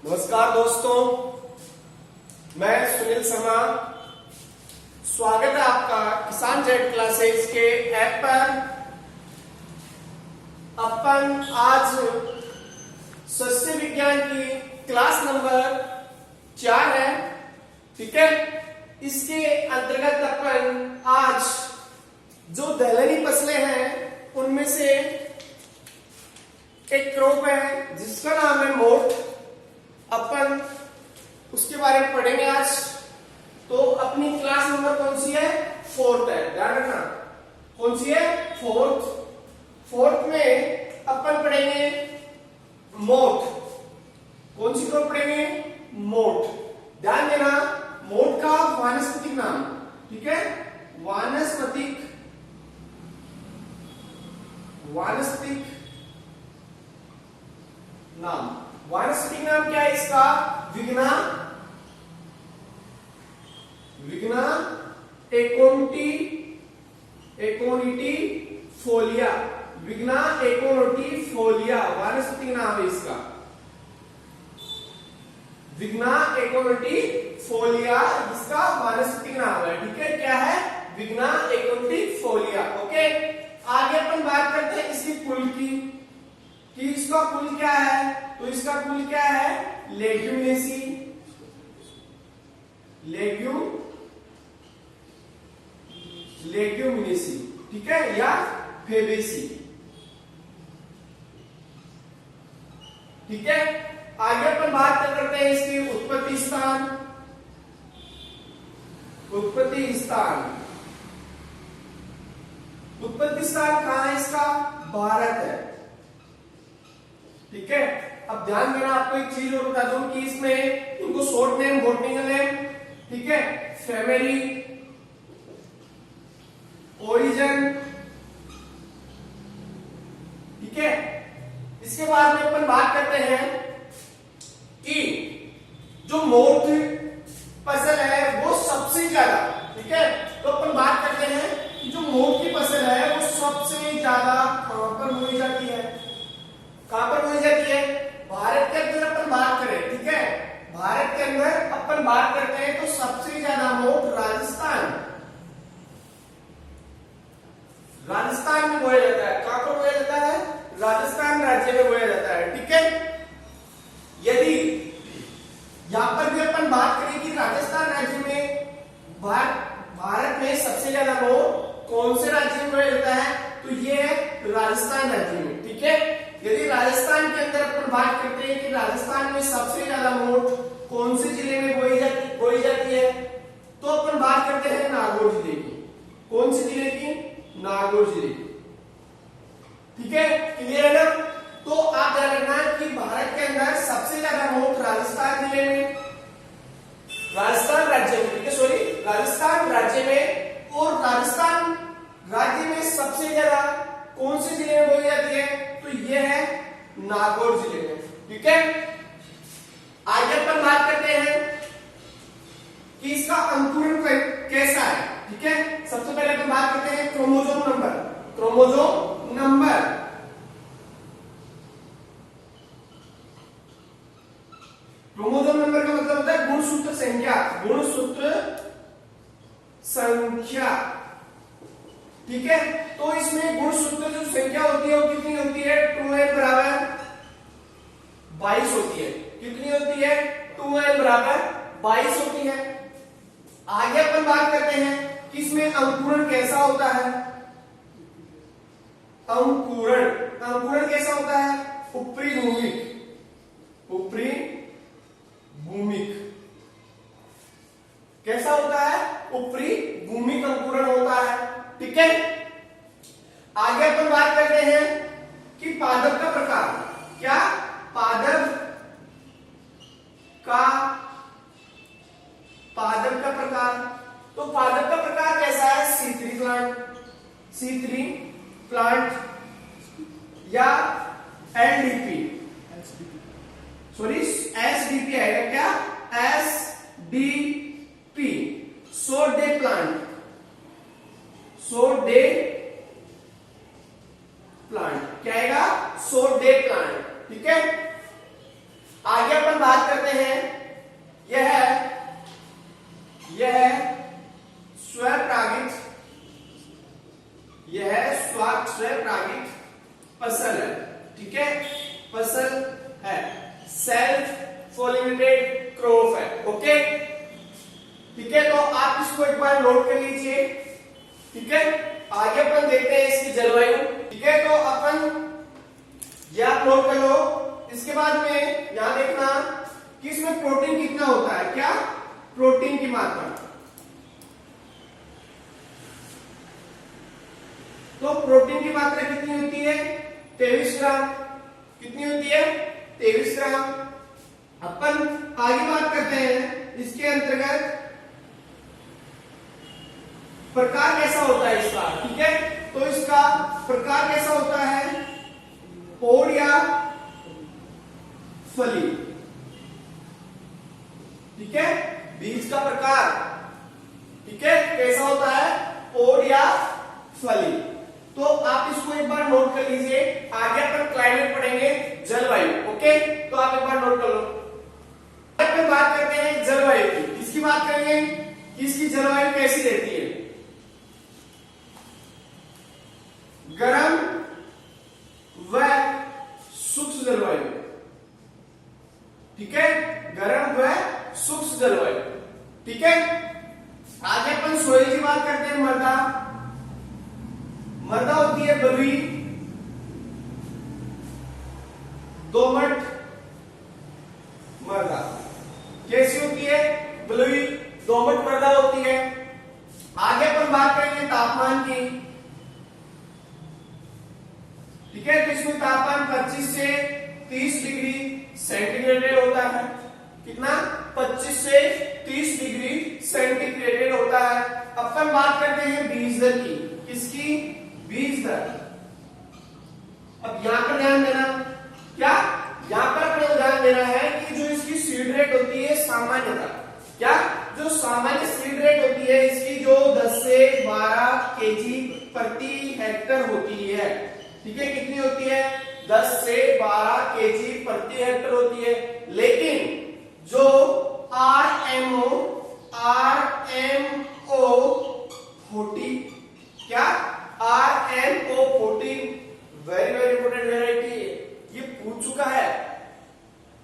नमस्कार दोस्तों, मैं सुनील शर्मा। स्वागत है आपका किसान जेड क्लासेस के ऐप पर। अपन आज सस्य विज्ञान की क्लास नंबर 4 है, ठीक है। इसके अंतर्गत अपन आज जो दलहनी फसलें हैं उनमें से एक क्रॉप है जिसका नाम है मोठ। अपन उसके बारे में पढ़ेंगे आज। तो अपनी क्लास नंबर कौन सी है? 4th है, ध्यान रखना। कौन सी है? 4th में अपन पढ़ेंगे मोठ। कौन सी क्रॉप पढ़ेंगे? मोठ। ध्यान देना, मोठ का वानस्पतिक नाम, ठीक है। वानस्पतिक नाम। वानस्पतिक नाम क्या है इसका? विग्ना एकोनिटीफोलिया। विग्ना एकोनिटीफोलिया वानस्पतिक नाम है इसका। विग्ना एकोनिटीफोलिया इसका वानस्पतिक नाम है, ठीक है। क्या है? विग्ना एकोनिटीफोलिया। ओके, आगे अपन बात करते हैं इसकी कुल की, कि इसका कुल क्या है। तो इसका कुल क्या है? लेग्यूमिनेसी, ठीक है, या फेबेसी, ठीक है। आगे अपन बात करते हैं इसकी उत्पत्ति स्थान। उत्पत्ति स्थान कहां है इसका? भारत है, ठीक है। अब ध्यान देना, आपको एक चीज और बता दूं कि इसमें इनको शॉर्ट नेम, बॉटनिकल नेम, ठीक है, फैमिली, ओरिजिन, ठीक है। इसके बाद में अपन बात करते हैं कि जो मोठ फसल है वो सबसे ज्यादा, ठीक है। तो अपन बात करते हैं कि जो मोठ की फसल है वो सबसे ज्यादा कहां पर बोई जाती है? कहां पर बोई जाती है? भारत के अंदर अपन बात करें, ठीक है। भारत के अंदर अपन बात करते हैं तो सबसे ज्यादा मोठ राजस्थान में बोया जाता है। कहां पर बोया जाता है? राजस्थान राज्य में बोया जाता है, ठीक है। यदि यहां पर भी अपन बात करें कि राजस्थान राज्य में भारत में सबसे ज्यादा मोठ कौन से राज्य में बोया जाता है? तो ये है राजस्थान राज्य में, ठीक है। यदि राजस्थान के अंदर अपन बात करते हैं कि राजस्थान में सबसे ज्यादा मोठ कौन से जिले में बोई जाती है, तो अपन बात करते हैं नागौर जिले की। कौन से जिले की? नागौर जिले की, ठीक है। क्लियर है ना? तो आप ध्यान रखना कि भारत के अंदर सबसे ज्यादा मोठ राजस्थान जिले में, राजस्थान राज्य में, ठीक है, सॉरी, राजस्थान राज्य में। और राजस्थान राज्य में सबसे ज्यादा कौन से जिले में बोई जाती है? तो यह है नागौर जिले में, ठीक है। आगे अपन बात करते हैं कि इसका अंकुरण कैसा है, ठीक है। सबसे पहले अपन बात करते हैं क्रोमोसोम नंबर। क्रोमोसोम नंबर का मतलब होता है गुणसूत्र संख्या। ठीक है। तो इसमें गुणसूत्र जो संख्या होती है वो कितनी होती है? 2n बराबर 22 होती है। कितनी होती है? 2n बराबर 22 होती है। आगे अपन बात करते हैं कि इसमें अंकुरण कैसा होता है। अंकुरण कैसा होता है? ऊपरी भूमिक कैसा होता है? ऊपरी भूमिक अंकुरण होता है, ठीक है। आगे अपन बात करते हैं कि पादप का प्रकार। क्या? पादप का प्रकार। तो पादप का प्रकार कैसा है? C3 प्लांट या SDP आएगा। क्या? SDP short day plant. क्या आएगा? शॉर्ट डे प्लांट, ठीक है। आगे अपन बात करते हैं, यह स्वपरागित, स्वपरागित फसल है, ठीक है, फसल है, सेल्फ पॉलिनेटेड क्रॉप है, ओके, ठीक है। तो आप इसको एक बार नोट कर लीजिए, ठीक है। आगे अपन देखते हैं इसकी जलवायु, ठीक है। तो अपन ये आप नोट कर लो। इसके बाद में यहां देखना कि इसमें प्रोटीन कितना होता है, क्या प्रोटीन की मात्रा। तो प्रोटीन की मात्रा कितनी होती है, 23 ग्राम। कितनी होती है, 23 ग्राम। अपन आगे बात करते हैं इसके अंतर्गत प्रकार कैसा होता है इसका, ठीक है। तो इसका प्रकार कैसा होता है, पोड या फली, ठीक है, बीज का प्रकार, ठीक है, कैसा होता है, पोड या फली। तो आप इसको एक बार नोट कर लीजिए। आगे अपन क्लाइमेट पढ़ेंगे, जलवायु, ओके। तो आप एक बार नोट कर लो। अपन बात करते हैं जलवायु की, इसकी बात करेंगे कि इसकी जलवायु कैसी रहती है, गर्म व शुष्क जलवायु, ठीक है, गर्म व शुष्क जलवायु, ठीक है। आगे अपन सोइल की बात करते हैं, मृदा। मृदा होती है बलुई, दोमट मृदा। कैसी होती है, बलुई दोमट मृदा होती है। आगे अपन बात करेंगे तापमान की, ठीक है। तो इसमें तापमान 25 से 30 डिग्री सेंटीग्रेड होता है। कितना, 25 से 30 डिग्री सेंटीग्रेड होता है। अपन बात करते हैं बीज दर की, किसकी, बीज दर। अब यहां पर ध्यान देना, क्या यहां पर अपने ध्यान देना है कि जो इसकी सीड रेट होती है सामान्यतः, क्या जो सामान्य सीड रेट होती है इसकी, जो 10 से 12 केजी प्रति हेक्टर होती है, ठीक है। कितनी होती है, 10 से 12 केजी प्रति हेक्टर होती है। लेकिन जो RMO 40, क्या RMO 40 very very important variety है, ये पूछ चुका है,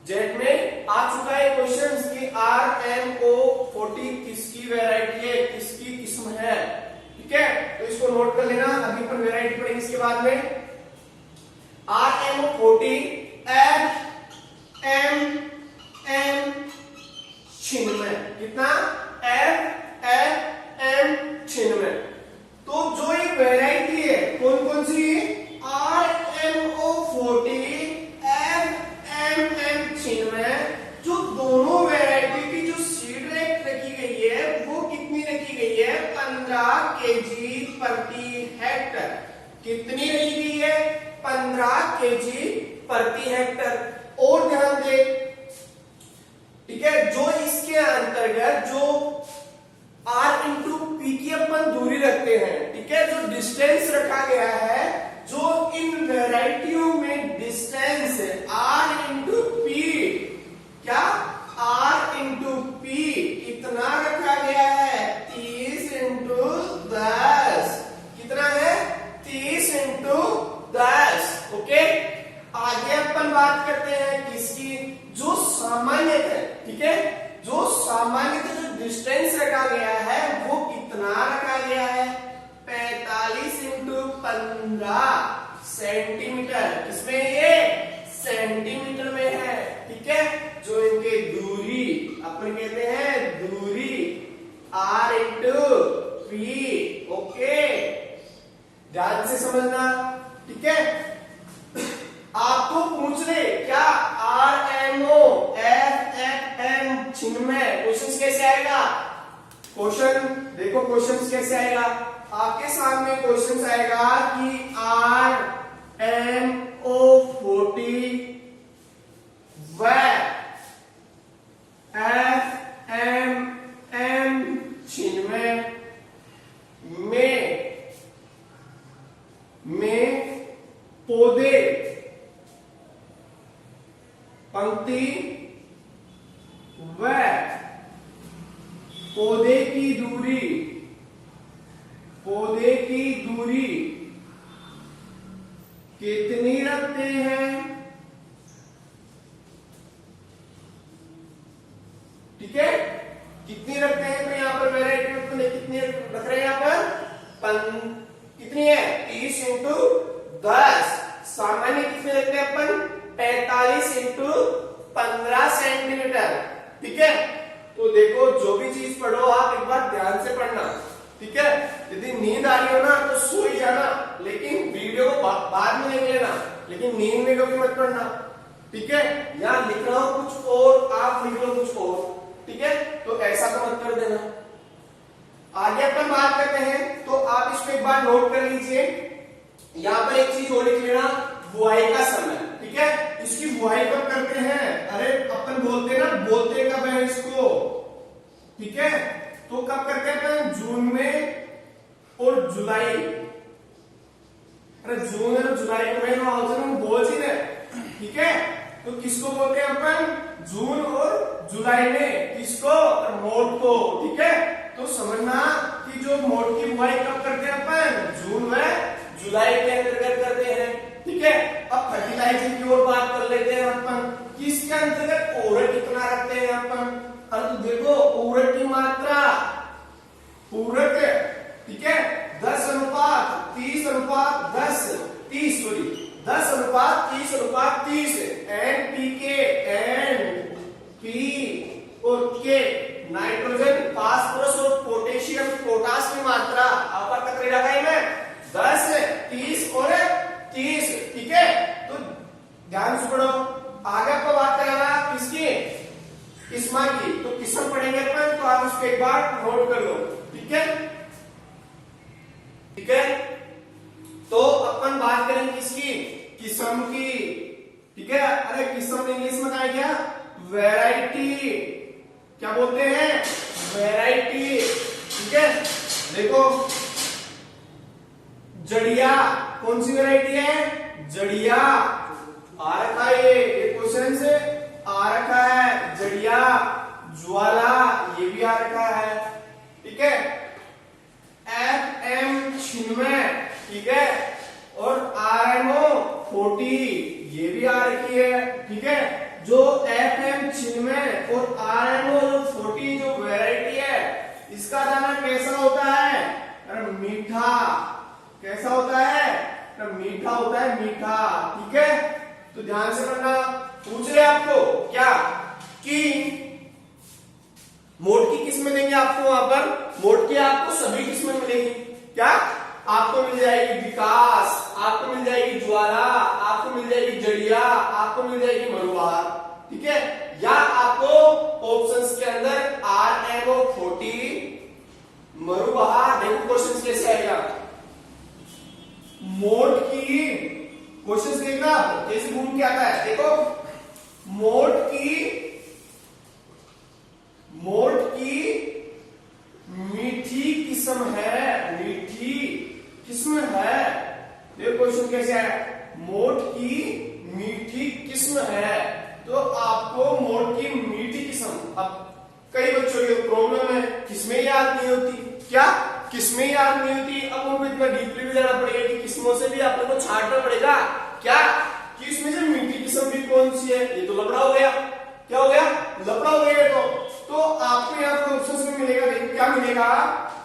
जेट में आ चुका है क्वेश्चन कि RMO 40 किसकी वेराइटी है, किसकी किस्म है, ठीक है। तो इसको नोट कर लेना, अभी पर वेराइटी पढ़ेंगे इसके बाद में। RMO 40 FM 96, कितना, FM 96। तो जो ये वेराइटी है कौन कौन सी, RMO 40 FM 96, जो दोनों वेराइटी की जो सीड रेट रखी गई है वो कितनी रखी गई है, 15 केजी प्रति हेक्टर। कितनी रखी गई है, 15 केजी प्रति हेक्टर। और ध्यान दे, ठीक है, जो इसके अंतर्गत जो R/P की अपन दूरी रखते हैं, ठीक है, जो डिस्टेंस रखा गया है, जो इन वेराइटियों में डिस्टेंस R/P, क्या R/P कितना रखा गया है, 30 × 10। कितना है, 30 × 10, ओके। आगे अपन बात करते हैं किसकी, जो सामान्यतः, ठीक है, जो सामान्यतः जो डिस्टेंस रखा गया है वो कितना रखा गया है, 45 × 15 सेंटीमीटर। किसमें, ये सेंटीमीटर में है, ठीक है। जो इनके दूरी अपन कहते हैं दूरी R/P, ओके, ध्यान से समझना, ठीक है। आपको पूछ ले क्या RMO FM 96 क्वेश्चन कैसे आएगा, क्वेश्चन देखो, क्वेश्चन कैसे आएगा, आपके सामने क्वेश्चन आएगा कि RMO 40 व FM 96 में पौधे पंक्ति व पौधे की दूरी कितनी रखते हैं? ठीक है, कितनी रखते हैं? तो यहाँ पर वैरायटी कितनी रख रहे हैं? यहाँ पर कितनी है? 30 इंटू 10। सामान्य कितने रखते हैं अपन? 45 इंटू 15 सेंटीमीटर। ठीक है, तो देखो जो भी चीज पढ़ो आप एक बार ध्यान से पढ़ना। ठीक है, यदि नींद आ रही हो ना तो सो ही जाना, लेकिन वीडियो को बाद में देख लेना, लेकिन नींद में कभी मत पढ़ना। ठीक है, यहाँ लिख रहा हूं कुछ और, आप लिख लो कुछ और। ठीक है, तो ऐसा तो मत कर देना। आगे अपन बात करते हैं, तो आप इसको एक बार नोट कर लीजिए। यहाँ पर एक चीज और लिख लेना, बुआई का समय। ठीक है, इसकी बुआई कब करते हैं? अरे अपन बोलते हैं ना, बोलते कब है इसको? ठीक है, तो कब करते हैं अपन? जून में और जुलाई। अरे जून और जुलाई का महीना बोल सी ने। ठीक है, तो किसको बोलते हैं अपन? जून और जुलाई में। किसको? मोट को। ठीक है, तो समझना कि जो मोट की बुआई कब करते हैं अपन? जून व जुलाई के अंतर्गत करते हैं। ठीक है, अब फर्टिलाइजर की ओर बात कर लेते हैं अपन। किसके अंतर्गत? उर्वरक कितना रखते हैं अपन? अरे तो देखो उर्वरक की मात्रा, उर्वरक, ठीक है, 10 अनुपात 30 अनुपात 10 30 सॉरी 10 अनुपात 30 अनुपात 30। NPK NP और K नाइट्रोजन, फास्फोरस और पोटेशियम, पोटास की मात्रा आपका कितनी लगाई मैं? 10 30 और 30। ठीक है, तो ध्यान से पढ़ो। आगे आपको बात करेगा किसकी? किस्मा की। तो किस्म पढ़ेंगे अपन, तो आप इसको एक बार नोट कर लो। ठीक है, ठीक है, तो अपन बात करेंगे किसकी? किस्म की। ठीक है, अरे किस्म इंग्लिश में कहा गया? वैरायटी। क्या बोलते हैं? वैरायटी। ठीक है, देखो जड़िया, कौन सी वैरायटी है? जड़िया। आ रखा है ये क्वेश्चन से आ रखा है। जड़िया, ज्वाला, ये भी आ रखा है। ठीक है, FM 96। ठीक है, और RMO 40 ये भी आ रखी है। ठीक है, जो FM 96 और RMO 40 जो वैरायटी है, इसका दाना कैसा होता है? अरे मीठा। कैसा होता है? मीठा होता है, मीठा। ठीक है, तो ध्यान से पढ़ना। पूछ रहे आपको क्या कि मोट की किस्में देंगे आपको। वहां पर मोट की आपको सभी किस्में मिलेगी। क्या? आपको मिल जाएगी विकास, आपको मिल जाएगी ज्वाला, आपको मिल जाएगी जड़िया, आपको मिल जाएगी मरुबहार। ठीक है, या आपको ऑप्शंस के अंदर RMO 40 मरुबहार। देखो क्वेश्चन कैसे आएगा। मोट की क्वेश्चन देखना कैसे घूम के आता है। देखो मोट की मीठी किस्म है, मीठी किस्म है। देखो क्वेश्चन कैसे है? मोट की मीठी किस्म है, तो आपको मोट की मीठी किस्म। अब कई बच्चों की प्रॉब्लम है, किस्में याद नहीं होती। क्या? किस्में याद नहीं होती। अब उनको इतना डीपली भी जाना पड़ेगा कि किस्मों से भी आपको को छांटना पड़ेगा। क्या? कि इसमें से मीठी किस्म भी कौन सी है? ये तो लफड़ा हो गया। क्या हो गया? लफड़ा हो गया। तो आपको यहाँ पर ऑप्शन में मिलेगा, क्या मिलेगा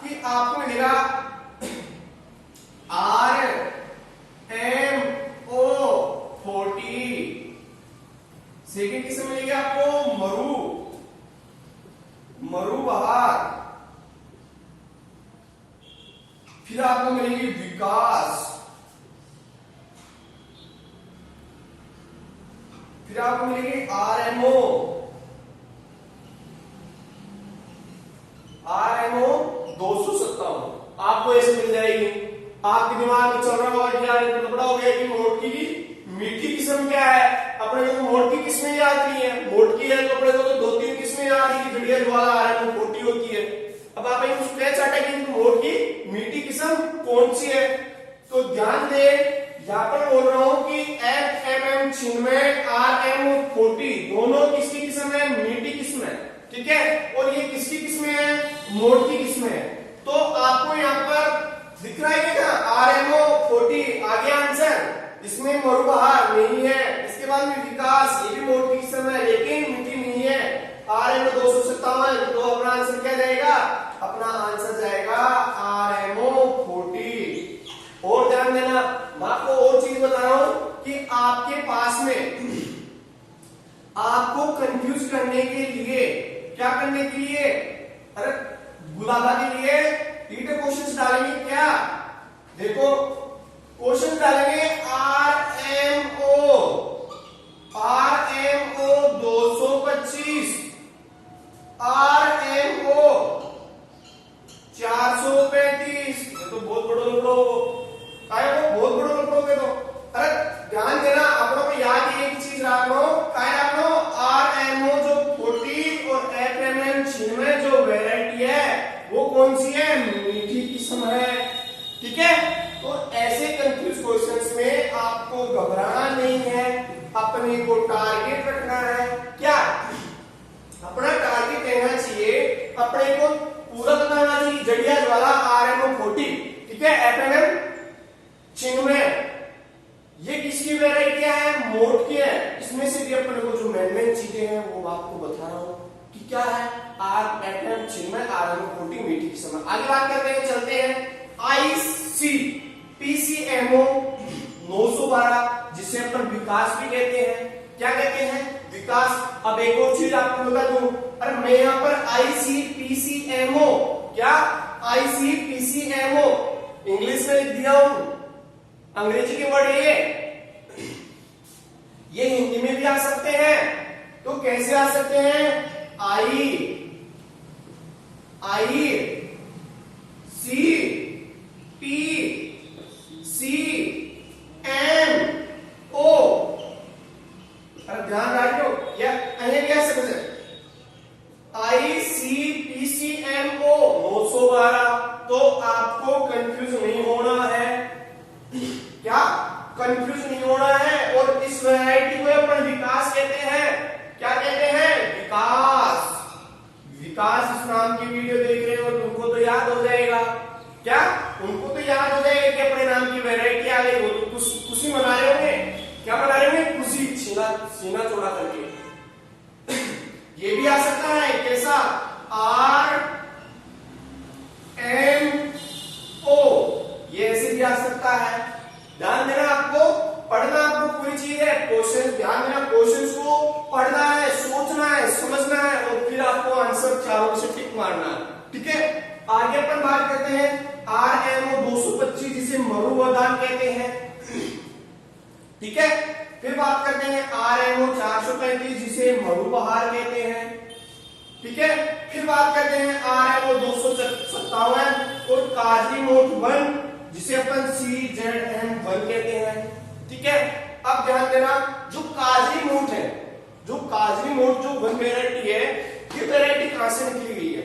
कि आपको मिलेगा RMO 40। सेकेंड किस्म मिलेगी आपको मरुबहार। फिर आपको मिलेगी विकास। फिर आपको मिलेगी RMO 257। आपको ऐसे मिल जाएगी। आपके दिमाग में चल रहा होगा कि यार इतना बड़ा हो गया कि मोट की मीठी किस्म क्या है। अपने को मोट की किस्में याद नहीं है। मोट की है तो अपने को तो 2-3 किस्में याद है कि जड़िया ज्वाला RMO 40 होती है। अब आप एक स्क्रैच चाटा कि मोट की मीठी किस्म कौन सी है। तो ध्यान दे, यहाँ पर बोल रहा हूं कि FMM 96 RM 40 दोनों किसकी किस्म है? मीठी किस्म है, ठीक है। और ये किसकी किस्म है? मोट की किस्म है। तो आपको यहाँ पर दिख रहा है क्या? RMO 40 आगे आंसर, इसमें मरुबहार नहीं है। इसके बाद में विकास, ये भी मोट की किस्म है लेकिन मीठी नहीं है। RMO 257, तो अपना आंसर क्या जाएगा? अपना आंसर जाएगा RMO 40। और ध्यान देना, मैं आपको और चीज बता रहा हूं कि आपके पास में आपको कंफ्यूज करने के लिए, क्या करने के लिए, अरे गुलाबा के लिए ईटे क्वेश्चंस डालेंगे क्या? देखो क्वेश्चन डालेंगे RMO 225, RMO 435। तो बहुत बड़ो बहुत बड़ो लपड़ोगे। तो अरे ध्यान देना, अपनों को याद एक चीज रखो, क्या रखो? RMO जो 40 और FMM 96 जो वेराइटी है वो कौन सी है? मीठी किस्म है, ठीक है। तो ऐसे कंफ्यूज क्वेश्चंस में आपको घबराना नहीं है, अपने को टारगेट रखना है। क्या अपना टारगेट रहना चाहिए? अपने को पूरा बनाना चाहिए। जड़िया ज्वाला RMO 40, ठीक है। FMM 96 ये किसकी वेराइटियां है? मोट की है। इसमें से भी अपने को जो मेन चीजें हैं वो आपको बता रहा हूं कि क्या है। FMM 96 RMO 40 मीठी किस्म। आगे बात करते हैं, चलते हैं। ICPCMO 912 जिसे अपन विकास भी कहते हैं। क्या कहते हैं? विकास। अब एक और चीज आपको बता दूं, अरे मैं यहां पर ICPCMO, क्या ICPCMO इंग्लिश में लिख दिया हूं, अंग्रेजी के वर्ड ये हिंदी में भी आ सकते हैं। तो कैसे आ सकते हैं? ICPCMO। अरे ध्यान रखो, या अने क्या समझ है? ICPCMO 912। तो आपको कंफ्यूज नहीं होना है, क्या कंफ्यूज नहीं होना है। और इस वैरायटी को अपन विकास कहते हैं। क्या कहते हैं? विकास। विकास इस नाम की वीडियो देख रहे हो, तुमको तो याद हो जाएगा। क्या उनको तो याद हो जाएगा कि अपने नाम की वैरायटी आ गई। वो तो खुशी मना रहे होंगे। क्या मना रहे होंगे? खुशी, सीना चौड़ा करके। ये भी आ सकता है कैसा? RMO, ये ऐसे भी आ सकता है। ध्यान देना, आपको पढ़ना, आपको पूरी चीज है। क्वेश्चन ध्यान देना, क्वेश्चंस को पढ़ना है, सोचना है, समझना है और फिर आपको आंसर चारों से टिक मारना है, ठीक है। आगे अपन बात करते हैं RMO 225 जिसे मरुवदान कहते हैं, ठीक है। फिर बात करते हैं RMO 435 जिसे मरुबहार कहते हैं, ठीक है। फिर बात करते हैं RMO 257 और काजरी मोट 1 जिसे अपन CZM1 कहते हैं, ठीक है। अब ध्यान देना, जो काजरी मोट है, जो काजरी मोट जो 1 वेराइटी है, ये वेराइटी कहां से निकली गई है?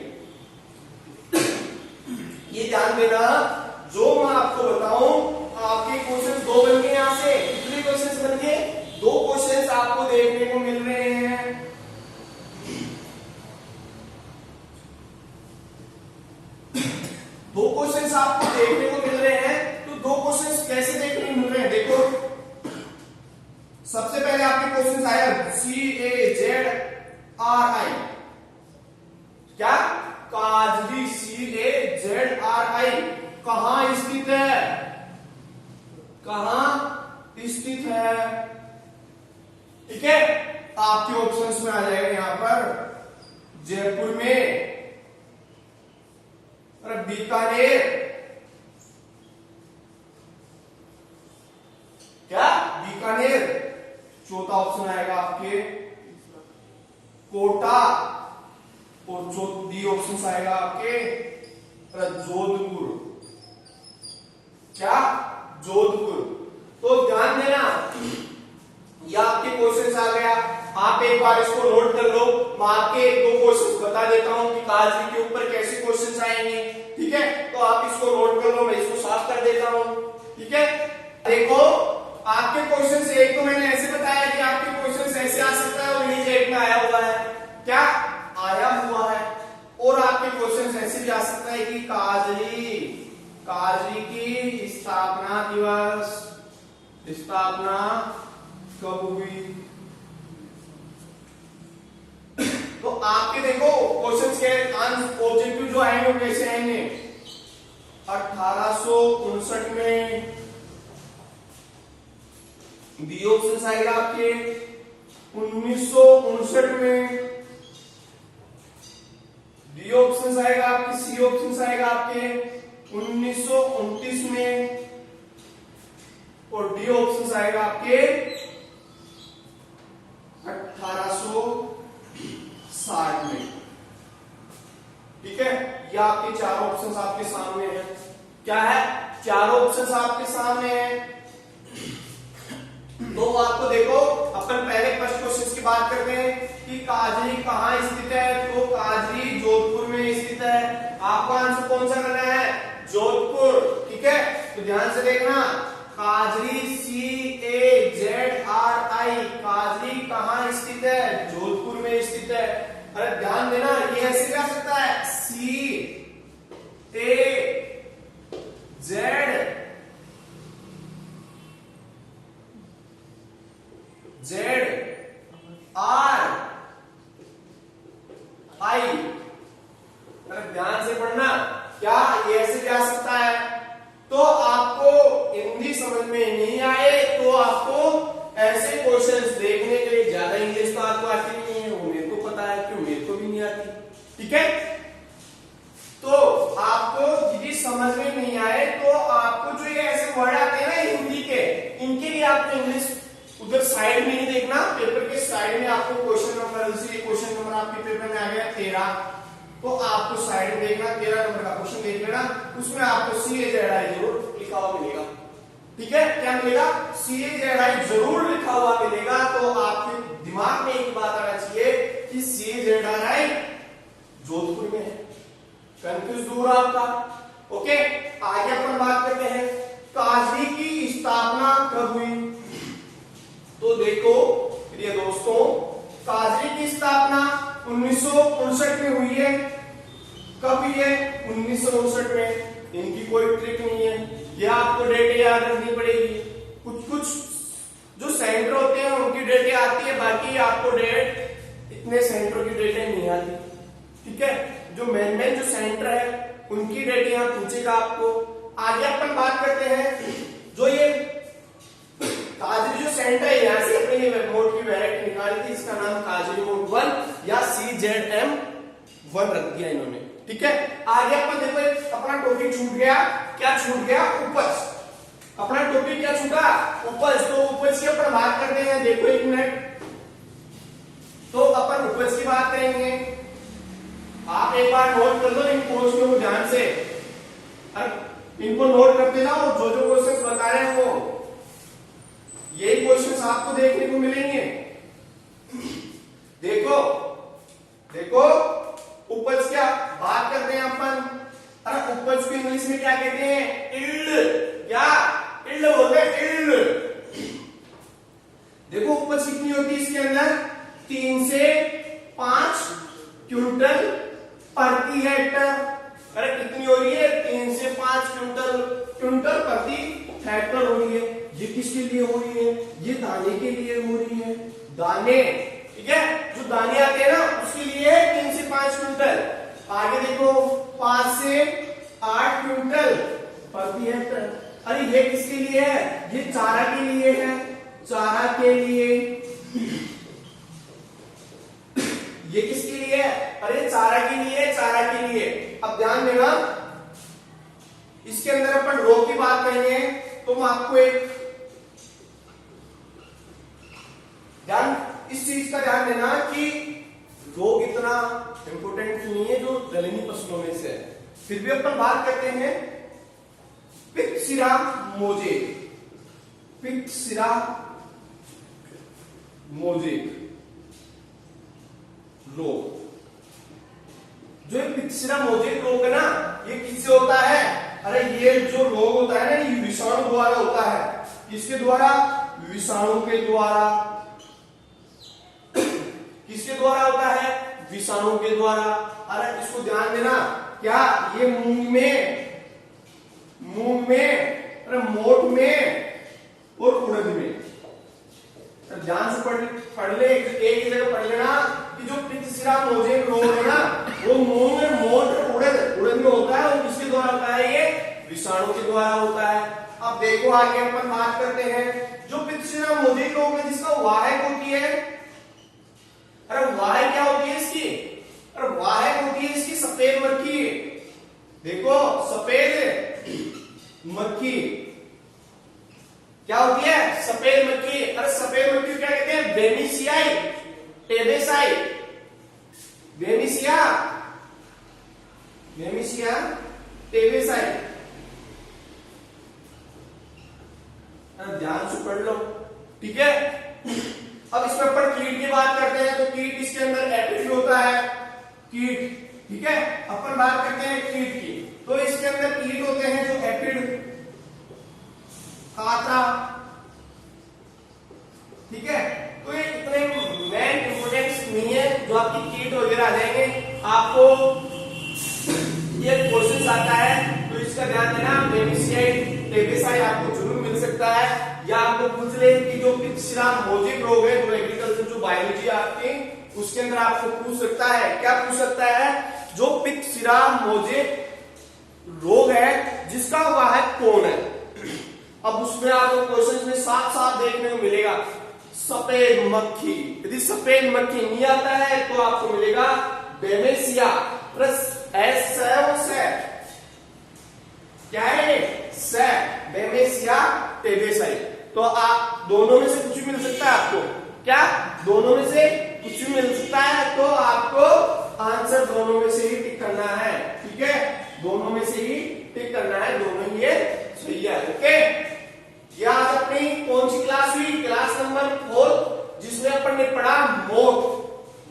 ये ध्यान देना, जो मैं आपको बताऊं, आपके क्वेश्चन 2 बन गए। यहां से कितने क्वेश्चन बन गए? 2 क्वेश्चन आपको देखने को मिल रहे हैं। दो क्वेश्चंस आपको देखने को मिल रहे हैं। तो 2 क्वेश्चंस कैसे देखने को मिल रहे हैं? देखो, सबसे पहले आपके क्वेश्चन आया CAZRI, क्या? काजरी CAZRI कहां स्थित है? कहां स्थित है? ठीक है। आपके ऑप्शंस में आ जाएगा यहां पर जयपुर में, बीकानेर, क्या बीकानेर, चौथा ऑप्शन आएगा आपके कोटा, और डी ऑप्शन आएगा आपके जोधपुर, क्या जोधपुर। तो ध्यान देना, ये आपके क्वेश्चन आ गया। आप एक बार इसको नोट कर लो। मैं आपके 1-2 क्वेश्चन बता देता हूं कि काजरी के ऊपर कैसे क्वेश्चन आएंगे, ठीक है। तो आप इसको नोट कर लो, मैं इसको साफ कर देता हूं, ठीक है। देखो आपके क्वेश्चन से एक तो मैंने ऐसे बताया कि आपके क्वेश्चन से ऐसे आ सकता है और नीचे एक में आया हुआ है, क्या आया हुआ है। और आपके क्वेश्चन ऐसे भी आ सकता है कि काजरी की स्थापना कब हुई। तो आपके देखो क्वेश्चन के ऑब्जेक्टिव जो आएंगे वो कैसे आएंगे, 1859 में बी ऑप्शन आएगा आपके, 1959 में डी ऑप्शन आएगा आपके, सी ऑप्शन आएगा आपके 1929 में, और डी ऑप्शन आएगा आपके 1860 में। ठीक है, ये आपके चार ऑप्शंस आपके सामने हैं। क्या है, चारों ऑप्शंस आपके सामने हैं। तो आपको देखो, अपन पहले फर्स्ट क्वेश्चन की बात करते हैं कि काजरी कहाँ स्थित है। तो काजरी जोधपुर में स्थित है। आपको आंसर कौन सा करना है, जोधपुर। ठीक है, तो ध्यान से देखना, काजरी CAZRI, काजरी कहाँ स्थित है, जोधपुर में स्थित है। अरे ध्यान देना, ये ऐसे क्या सकता है, CAZRI, अरे ध्यान से पढ़ना, क्या ये ऐसे जा सकता है। तो आपको हिंदी समझ में नहीं आए तो आपको ऐसे क्वेश्चंस देखने के लिए, ज्यादा इंग्लिश तो आपको आती नहीं है, वो मेरे को पता है, क्यों मेरे को भी नहीं आती। ठीक है, तो आपको यदि समझ में नहीं आए तो आपको जो ये ऐसे वर्ड आते हैं ना हिंदी के, इनके लिए आपको इंग्लिश उधर साइड में नहीं देखना, पेपर के साइड में आपको क्वेश्चन नंबर, जैसे क्वेश्चन नंबर आपके पेपर में आ गया 13, तो आपको साइड में देखना, 13 नंबर का क्वेश्चन देख लेना, उसमें आपको CAZRI जरूर लिखा हुआ मिलेगा। ठीक है, क्या मिलेगा, CAZRI जरूर लिखा हुआ मिलेगा। तो आपके दिमाग में एक बात आना चाहिए कि CAZRI जोधपुर में है। कंफ्यूज दूर आपका। ओके, आगे अपन बात करते हैं काजरी की स्थापना कब हुई। तो देखो प्रिय दोस्तों, काजरी की स्थापना 1959 में हुई है। कब हुई है, 1959 में। इनकी कोई ट्रिक नहीं है, यह आपको डेट याद रखनी पड़ेगी। कुछ जो सेंटर होते हैं उनकी डेटें आती है, बाकी आपको डेट, इतने सेंटर की डेटें नहीं आती। ठीक है, जो मेन जो सेंटर है उनकी डेटें यहाँ पूछेगा आपको। आगे अपन बात करते हैं, जो ये काजरी जो सेंटर है, यहाँ से अपने मोड की वैरायटी निकाली थी, इसका नाम काजरी मोड 1 या CZM1 रख दिया इन्होंने। ठीक है, आगे अपन देखो, अपना टॉपिक छूट गया, क्या छूट गया, उपज। अपना टॉपिक क्या छूटा, उपज। तो उपज की अपन बात करते हैं, देखो एक मिनट। तो अपन उपज की बात करेंगे, आप एक बार नोट कर लो इन क्वेश्चनों को ध्यान से, इनको नोट करते जाओ, जो जो क्वेश्चन बता रहे हैं वो यही क्वेश्चंस आपको देखने को मिलेंगे। देखो देखो, उपज क्या बात करते हैं अपन। अरे उपज को इंग्लिश में क्या कहते हैं, इल्ड। क्या इल्ड बोलते हैं, इल्ड। देखो उपज कितनी होती है इसके अंदर, 3 से 5 क्विंटल प्रति हेक्टर। अरे कितनी हो रही है, 3 से 5 क्विंटल प्रति हेक्टर हो रही है। ये किसके लिए हो रही है, ये दाने के लिए हो रही है, दाने। ठीक है, जो दाने आते हैं ना उसके लिए 3 से 5 क्विंटल। आगे देखो 5 से 8 क्विंटल प्रति हेक्टर। अरे ये किसके लिए है, ये चारा के लिए है, चारा के लिए। ये किसके लिए है, अरे चारा के लिए, चारा के लिए। अब ध्यान देना, इसके अंदर अपन रो की बात करेंगे तो मैं आपको एक ध्यान, इस चीज का ध्यान देना कि रोग इतना इंपोर्टेंट नहीं है जो दलहनी फसलों में से है। फिर भी अपन बात करते हैं पित्तसिरा मोजेक। पित्तसिरा मोजेक रोग, जो पित्तसिरा मोजेक रोग है ना, ये किससे होता है, अरे ये जो रोग होता है ना, ये विषाणु द्वारा होता है। किसके द्वारा, विषाणु के द्वारा। किसके द्वारा होता है? विषाणु के द्वारा। अरे इसको ध्यान देना, क्या ये मूंग में, अरे मोठ में और उड़द में। ध्यान से पढ़ ले, एक ही जगह पढ़ लेना कि जो पित्तशिरा मोजेक रोग है ना, वो मूंग में, मोठ और उड़द में होता है। और किसके द्वारा होता है? ये विषाणु के द्वारा होता है। अब देखो आगे अपन बात करते हैं जो पित्तशिरा मोजेक रोग है जिसका वाहक होती है। अरे वाहक क्या होती है इसकी? अरे वाहक होती है इसकी सफेद मक्खी। देखो सफेद मक्खी क्या होती है? सफेद मक्खी। अरे सफेद मक्खी क्या कहते हैं? बेनिसियाई टेबेसाई, बेनिसिया टेबेसाई। ध्यान से पढ़ लो, ठीक है। अब इसमें अपन कीट की बात करते हैं तो कीट इसके अंदर एपिड होता है, कीट, ठीक है। अपन बात करते हैं कीट की, तो इसके अंदर कीट होते हैं जो एपिड, काता, ठीक है। तो ये इतने मेन इंपोर्टेंस नहीं है जो आपकी कीट वगैरह आ जाएंगे। आपको ये क्वेश्चन आता है तो इसका ध्यान देना। बेनिसियाई टेबेसाई आपको जरूर मिल सकता है, या आपको पूछ ले कि जो पित्तशिरा मोजेक रोग है, जो एग्रीकल्चर जो बायोलॉजी आपकी, उसके अंदर आपको पूछ सकता है। क्या पूछ सकता है? जो पित्तशिरा मोजेक रोग है जिसका वाहक कौन है। अब उसमें आपको क्वेश्चन में साफ साफ देखने को मिलेगा सफेद मक्खी। यदि सफेद मक्खी नहीं आता है तो आपको मिलेगा बेमेसिया प्लस एस से, क्या है? से बेमेसिया टेबेसाई। तो आप दोनों में से कुछ भी मिल सकता है आपको, क्या दोनों में से कुछ भी मिल सकता है। तो आपको आंसर दोनों में से ही टिक करना है, ठीक है। दोनों में से ही टिक करना है, दोनों ही ये सही है, ओके। ये आज अपनी कौन सी क्लास हुई? क्लास नंबर 4, जिसमें अपन ने पढ़ा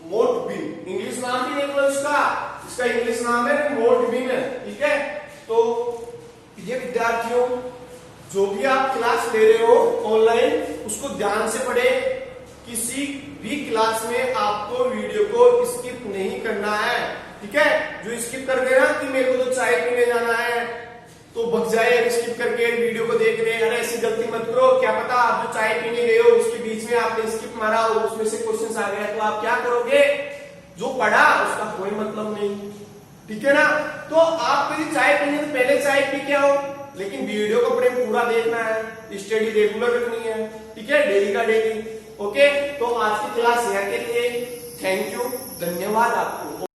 मोठ बीन। इंग्लिश नाम भी देख लो इसका इंग्लिश नाम है मोठ बीन, ठीक है। तो ये विद्यार्थियों जो भी आप क्लास ले रहे हो ऑनलाइन, उसको ध्यान से पढ़े। किसी भी क्लास में आपको वीडियो को स्किप नहीं करना है, ठीक है। जो स्किप कर देना कि मेरे को तो चाय पीने जाना है तो भग जाए स्किप करके वीडियो को देख रहे हैं, अरे ऐसी गलती मत करो। क्या पता आप जो चाय पीने गए हो उसके बीच में आपने स्किप मारा हो, उसमें से क्वेश्चन आ गया, तो आप क्या करोगे? जो पढ़ा उसका कोई मतलब नहीं, ठीक है ना। तो आप यदि चाय पीने से पहले चाय पी के आओ, लेकिन वीडियो को अपने पूरा देखना है, स्टडी रेगुलर रखनी है, ठीक है, डेली का डेली, ओके। तो आज की क्लास यहाँ के लिए थैंक यू, धन्यवाद आपको।